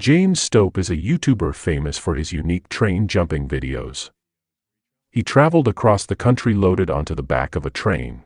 James Stope is a YouTuber famous for his unique train jumping videos. He traveled across the country loaded onto the back of a train,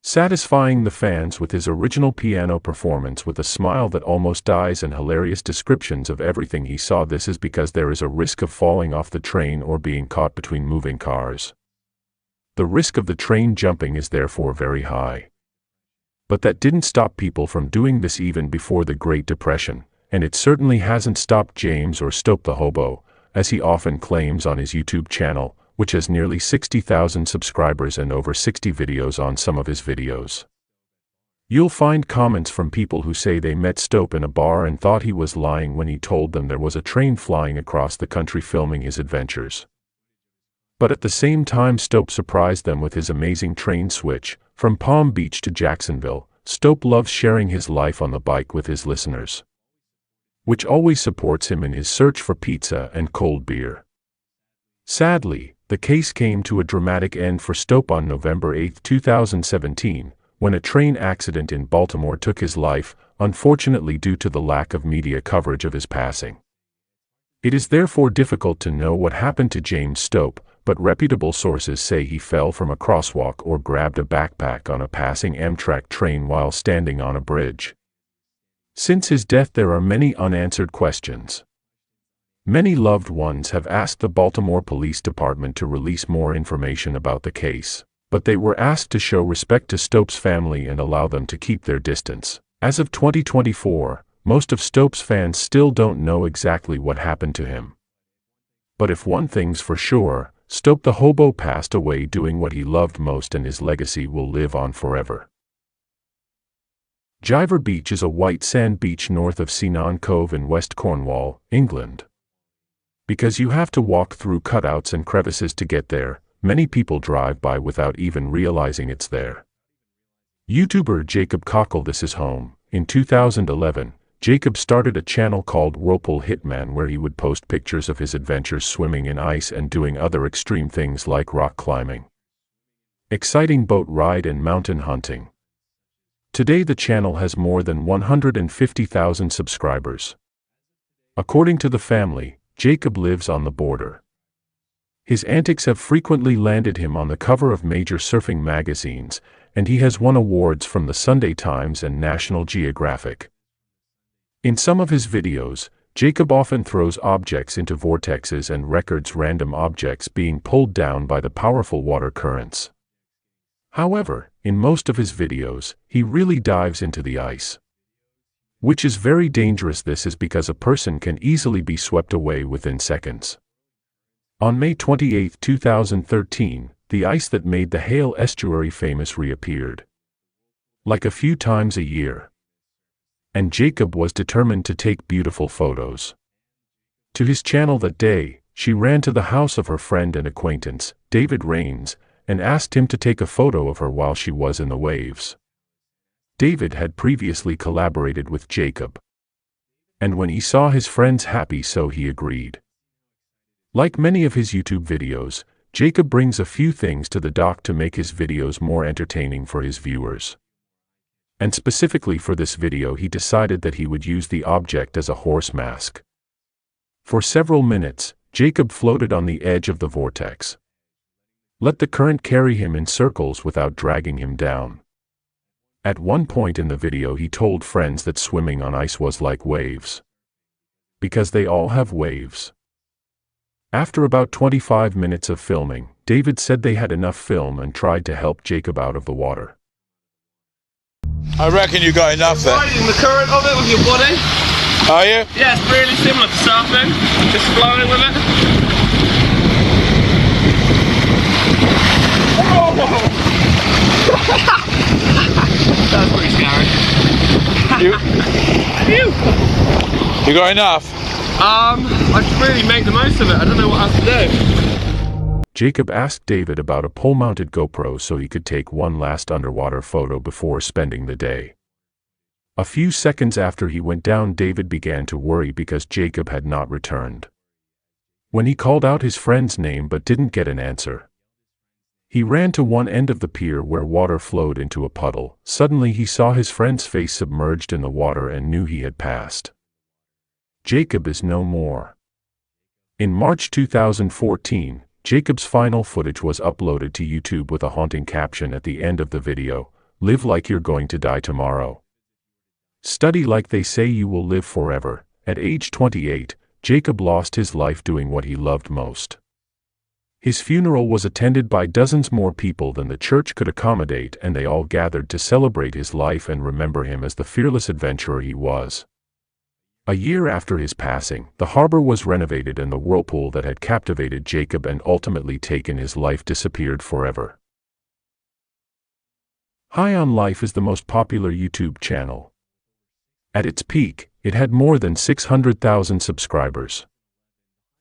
satisfying the fans with his original piano performance with a smile that almost dies and hilarious descriptions of everything he saw. This is because there is a risk of falling off the train or being caught between moving cars. The risk of the train jumping is therefore very high. But that didn't stop people from doing this even before the Great Depression, and it certainly hasn't stopped James or Stope the Hobo, as he often claims on his YouTube channel, which has nearly 60,000 subscribers and over 60 videos on some of his videos. You'll find comments from people who say they met Stope in a bar and thought he was lying when he told them there was a train flying across the country filming his adventures. But at the same time, Stope surprised them with his amazing train switch. From Palm Beach to Jacksonville, Stope loves sharing his life on the bike with his listeners, which always supports him in his search for pizza and cold beer. Sadly, the case came to a dramatic end for Stope on November 8, 2017, when a train accident in Baltimore took his life, unfortunately due to the lack of media coverage of his passing. It is therefore difficult to know what happened to James Stope, but reputable sources say he fell from a crosswalk or grabbed a backpack on a passing Amtrak train while standing on a bridge. Since his death, there are many unanswered questions. Many loved ones have asked the Baltimore Police Department to release more information about the case, but they were asked to show respect to Stope's family and allow them to keep their distance. As of 2024, most of Stope's fans still don't know exactly what happened to him. But if one thing's for sure, Stope the Hobo passed away doing what he loved most, and his legacy will live on forever. Jiver Beach is a white sand beach north of Seanon Cove in West Cornwall, England. Because you have to walk through cutouts and crevices to get there, many people drive by without even realizing it's there. YouTuber Jacob Cockle, this is home. In 2011, Jacob started a channel called Whirlpool Hitman where he would post pictures of his adventures swimming in ice and doing other extreme things like rock climbing, exciting boat ride and mountain hunting. Today the channel has more than 150,000 subscribers. According to the family, Jacob lives on the border. His antics have frequently landed him on the cover of major surfing magazines, and he has won awards from the Sunday Times and National Geographic. In some of his videos, Jacob often throws objects into vortexes and records random objects being pulled down by the powerful water currents. However, in most of his videos, he really dives into the ice, which is very dangerous. This is because a person can easily be swept away within seconds. On May 28, 2013, the ice that made the Hale Estuary famous reappeared, like a few times a year. And Jacob was determined to take beautiful photos. To his channel that day, she ran to the house of her friend and acquaintance, David Rains, and asked him to take a photo of her while she was in the waves. David had previously collaborated with Jacob, and when he saw his friends happy, so he agreed. Like many of his YouTube videos, Jacob brings a few things to the dock to make his videos more entertaining for his viewers. And specifically for this video, he decided that he would use the object as a horse mask. For several minutes, Jacob floated on the edge of the vortex. Let the current carry him in circles without dragging him down. At one point in the video, he told friends that swimming on ice was like waves, because they all have waves. After about 25 minutes of filming, David said they had enough film and tried to help Jacob out of the water. I reckon you got enough there. Riding the current of it with your body. Are you? Yeah, it's really similar to surfing. Just flowing with it. Oh! That was pretty scary. You got enough? I should really make the most of it. I don't know what else to do. Jacob asked David about a pole-mounted GoPro so he could take one last underwater photo before spending the day. A few seconds after he went down, David began to worry because Jacob had not returned. When he called out his friend's name but didn't get an answer, he ran to one end of the pier where water flowed into a puddle. Suddenly he saw his friend's face submerged in the water and knew he had passed. Jacob is no more. In March 2014, Jacob's final footage was uploaded to YouTube with a haunting caption at the end of the video, "Live like you're going to die tomorrow. Study like they say you will live forever." At age 28, Jacob lost his life doing what he loved most. His funeral was attended by dozens more people than the church could accommodate, and they all gathered to celebrate his life and remember him as the fearless adventurer he was. A year after his passing, the harbor was renovated and the whirlpool that had captivated Jacob and ultimately taken his life disappeared forever. High on Life is the most popular YouTube channel. At its peak, it had more than 600,000 subscribers.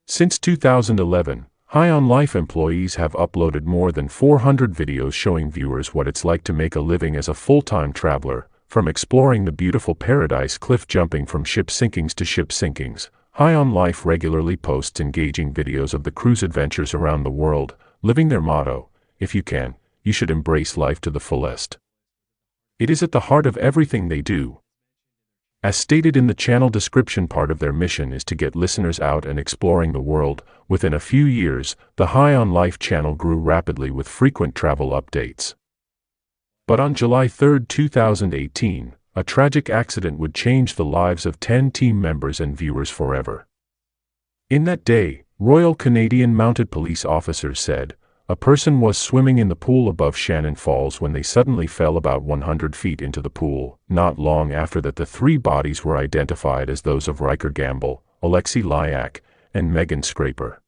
Since 2011, High on Life employees have uploaded more than 400 videos showing viewers what it's like to make a living as a full-time traveler, from exploring the beautiful paradise cliff jumping from ship sinkings to ship sinkings. High on Life regularly posts engaging videos of the crew's adventures around the world, living their motto, "If you can, you should embrace life to the fullest." It is at the heart of everything they do. As stated in the channel description, part of their mission is to get listeners out and exploring the world. Within a few years, the High on Life channel grew rapidly with frequent travel updates. But on July 3, 2018, a tragic accident would change the lives of 10 team members and viewers forever. In that day, Royal Canadian Mounted Police officers said, a person was swimming in the pool above Shannon Falls when they suddenly fell about 100 feet into the pool. Not long after that, the three bodies were identified as those of Riker Gamble, Alexei Lyak, and Megan Scraper.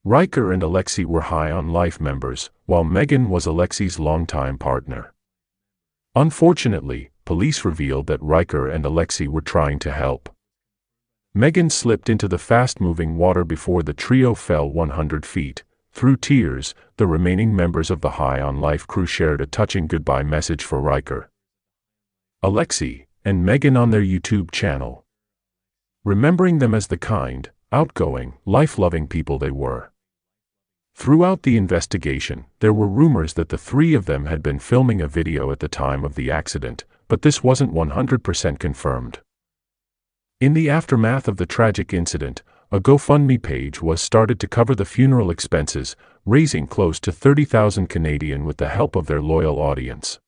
Riker and Alexei were High on Life members, while Megan was Alexei's longtime partner. Unfortunately, police revealed that Riker and Alexei were trying to help. Megan slipped into the fast-moving water before the trio fell 100 feet. Through tears, the remaining members of the High on Life crew shared a touching goodbye message for Riker, Alexei, and Megan on their YouTube channel, remembering them as the kind, outgoing, life-loving people they were. Throughout the investigation, there were rumors that the three of them had been filming a video at the time of the accident, but this wasn't 100% confirmed. In the aftermath of the tragic incident, a GoFundMe page was started to cover the funeral expenses, raising close to 30,000 Canadian with the help of their loyal audience.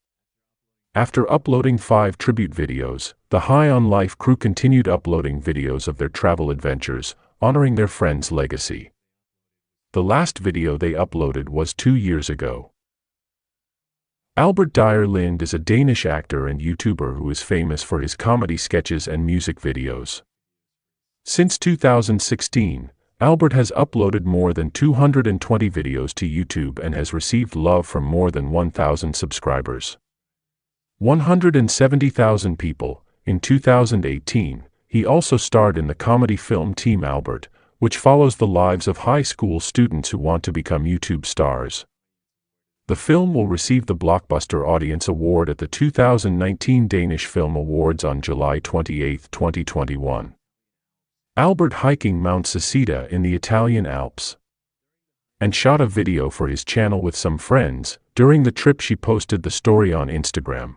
After uploading 5 tribute videos, the High on Life crew continued uploading videos of their travel adventures, honoring their friend's legacy. The last video they uploaded was 2 years ago. Albert Dyer Lind is a Danish actor and YouTuber who is famous for his comedy sketches and music videos. Since 2016, Albert has uploaded more than 220 videos to YouTube and has received love from more than 1,000 subscribers. 170,000 people. In 2018, he also starred in the comedy film Team Albert, which follows the lives of high school students who want to become YouTube stars. The film will receive the Blockbuster Audience Award at the 2019 Danish Film Awards on July 28, 2021. Albert hiking Mount Sisita in the Italian Alps, and shot a video for his channel with some friends. During the trip, she posted the story on Instagram,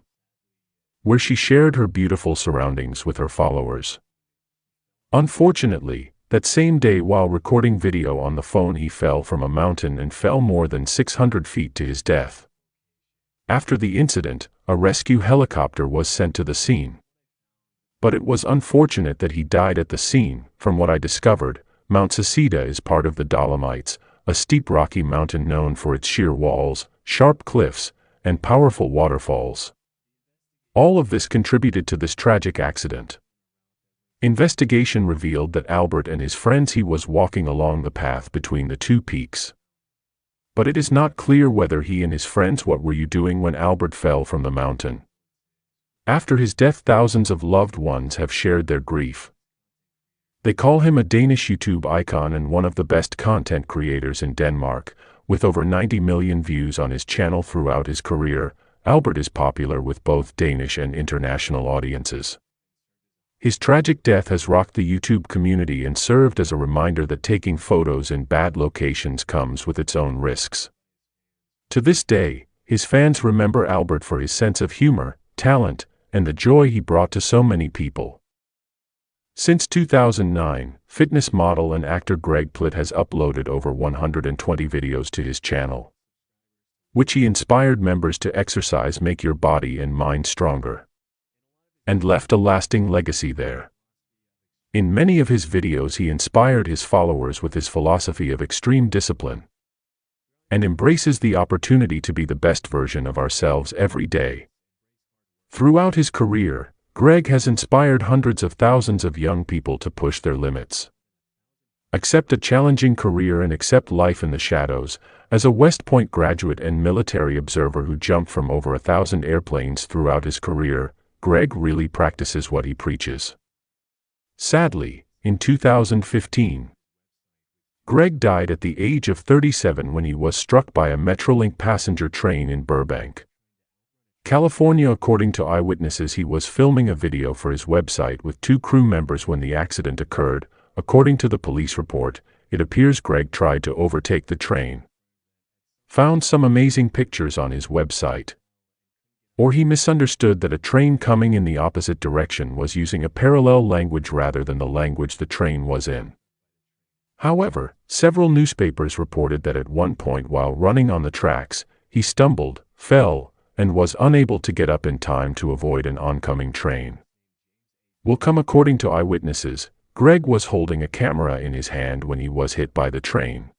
where she shared her beautiful surroundings with her followers. Unfortunately, that same day while recording video on the phone, he fell from a mountain and fell more than 600 feet to his death. After the incident, a rescue helicopter was sent to the scene. But it was unfortunate that he died at the scene. From what I discovered, Mount Sisita is part of the Dolomites, a steep rocky mountain known for its sheer walls, sharp cliffs, and powerful waterfalls. All of this contributed to this tragic accident. Investigation revealed that Albert and his friends he was walking along the path between the two peaks. But it is not clear whether he and his friends what were you doing when Albert fell from the mountain. After his death, thousands of loved ones have shared their grief. They call him a Danish YouTube icon and one of the best content creators in Denmark. With over 90 million views on his channel throughout his career, Albert is popular with both Danish and international audiences. His tragic death has rocked the YouTube community and served as a reminder that taking photos in bad locations comes with its own risks. To this day, his fans remember Albert for his sense of humor, talent, and the joy he brought to so many people. Since 2009, fitness model and actor Greg Plitt has uploaded over 120 videos to his channel, which he inspired members to exercise, make your body and mind stronger, and left a lasting legacy there. In many of his videos he inspired his followers with his philosophy of extreme discipline, and embraces the opportunity to be the best version of ourselves every day. Throughout his career, Greg has inspired hundreds of thousands of young people to push their limits, accept a challenging career and accept life in the shadows. As a West Point graduate and military observer who jumped from over 1,000 airplanes throughout his career, Greg really practices what he preaches. Sadly, in 2015, Greg died at the age of 37 when he was struck by a Metrolink passenger train in Burbank, California. According to eyewitnesses, he was filming a video for his website with 2 crew members when the accident occurred. According to the police report, it appears Greg tried to overtake the train, found some amazing pictures on his website, or he misunderstood that a train coming in the opposite direction was using a parallel language rather than the language the train was in. However, several newspapers reported that at one point while running on the tracks, he stumbled, fell, and was unable to get up in time to avoid an oncoming train. According to eyewitnesses, Greg was holding a camera in his hand when he was hit by the train.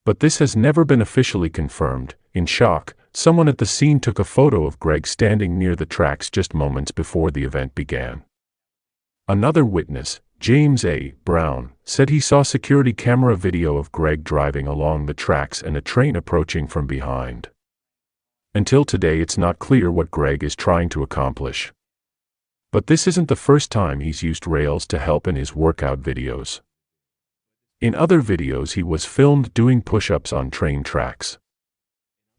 But this has never been officially confirmed. In shock, someone at the scene took a photo of Greg standing near the tracks just moments before the event began. Another witness, James A. Brown, said he saw security camera video of Greg driving along the tracks and a train approaching from behind. Until today, it's not clear what Greg is trying to accomplish. But this isn't the first time he's used rails to help in his workout videos. In other videos he was filmed doing push-ups on train tracks,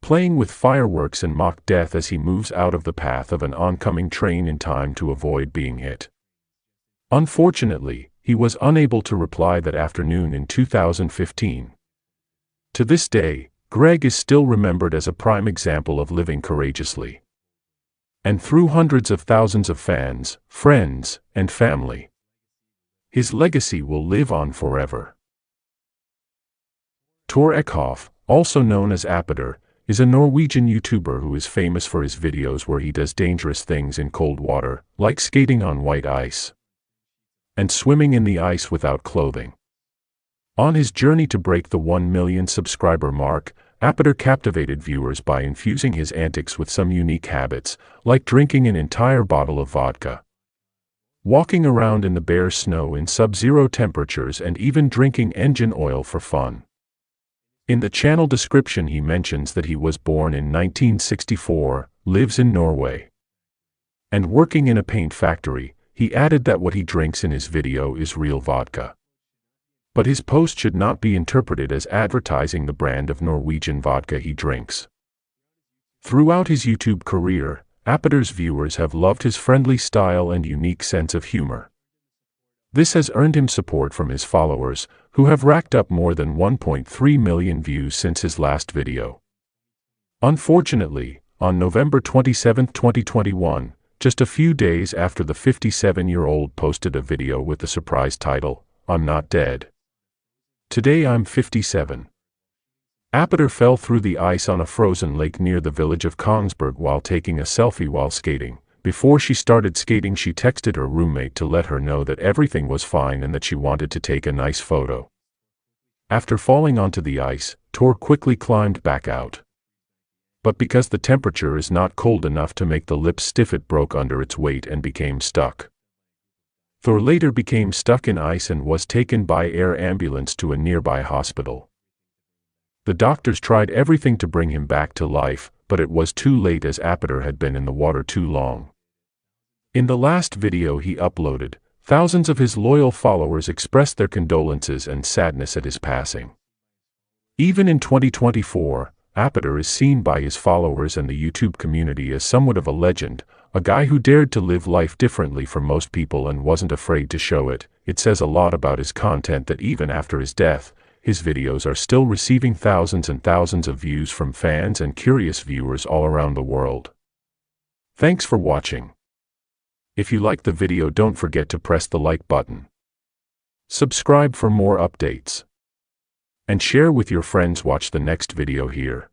playing with fireworks and mock death as he moves out of the path of an oncoming train in time to avoid being hit. Unfortunately, he was unable to reply that afternoon in 2015. To this day, Greg is still remembered as a prime example of living courageously, and through hundreds of thousands of fans, friends, and family, his legacy will live on forever. Tor Eckhoff, also known as Appeter, is a Norwegian YouTuber who is famous for his videos where he does dangerous things in cold water, like skating on white ice and swimming in the ice without clothing. On his journey to break the 1 million subscriber mark, Appeter captivated viewers by infusing his antics with some unique habits, like drinking an entire bottle of vodka, walking around in the bare snow in sub-zero temperatures, and even drinking engine oil for fun. In the channel description he mentions that he was born in 1964, lives in Norway, and working in a paint factory. He added that what he drinks in his video is real vodka. But his post should not be interpreted as advertising the brand of Norwegian vodka he drinks. Throughout his YouTube career, Appeter's viewers have loved his friendly style and unique sense of humor. This has earned him support from his followers, who have racked up more than 1.3 million views since his last video. Unfortunately, on November 27, 2021, just a few days after the 57-year-old posted a video with the surprise title, "I'm Not Dead. Today I'm 57." Appeter fell through the ice on a frozen lake near the village of Kongsberg while taking a selfie while skating. Before she started skating, she texted her roommate to let her know that everything was fine and that she wanted to take a nice photo. After falling onto the ice, Tor quickly climbed back out. But because the temperature is not cold enough to make the lips stiff, it broke under its weight and became stuck. Thor later became stuck in ice and was taken by air ambulance to a nearby hospital. The doctors tried everything to bring him back to life, but it was too late as Appeter had been in the water too long. In the last video he uploaded, thousands of his loyal followers expressed their condolences and sadness at his passing. Even in 2024, Appeter is seen by his followers and the YouTube community as somewhat of a legend, a guy who dared to live life differently from most people and wasn't afraid to show it. It says a lot about his content that even after his death, his videos are still receiving thousands and thousands of views from fans and curious viewers all around the world. Thanks for watching. If you like the video, don't forget to press the like button. Subscribe for more updates. And share with your friends. Watch the next video here.